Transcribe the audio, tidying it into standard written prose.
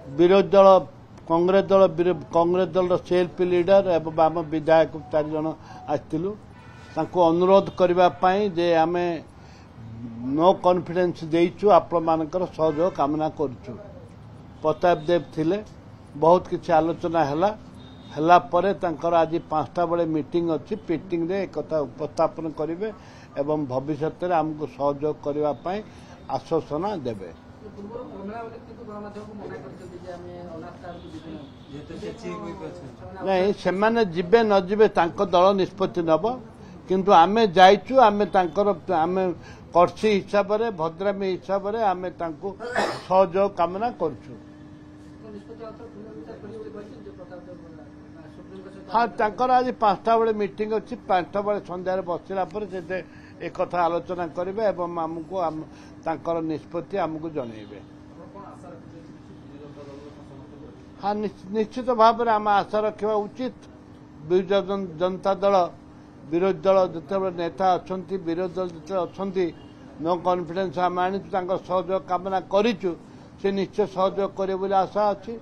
विरोधी दल कांग्रेस दल सेल्फ लीडर एवं आम विधायक 4 जन आसलु अनुरोध करने जे आम नो कॉन्फिडेंस देचु आपण मानकर सहयोग कामना करूँ। प्रताप देव थिले बहुत किसी आलोचना हैला परे तांकर आज 5टा बेले मीटिंग अच्छी मीटिंग रे कथा उपस्थापन करेंगे एवं भविष्य में आमको सहयोग करने आश्वासना देवे। नहीं से जीवे न जीवे दल निष्पत्ति नब किंतु आमे जाइचु आमे आमे कर्सी हिसाब से भद्रामी हिसाब से आमे सहयोग कामना करूँ। हाँ तांकर आज 5टा बेले मीटिंग अच्छी 5टा बेले संध्यार बसला से एक कथा आलोचना करेंगे एवं आमको तांकर निष्पत्ति आमको जनइबे। हाँ निश्चित भाव में आम आशा रखा उचित। विजु जनता दल विरोधी दल जिते नेता अच्छा विरोधी दल जिते अच्छा नो कॉन्फिडेंस आम आनी सहयोग कामना करूँ से निश्चय सहयोग करे आशा अच्छी।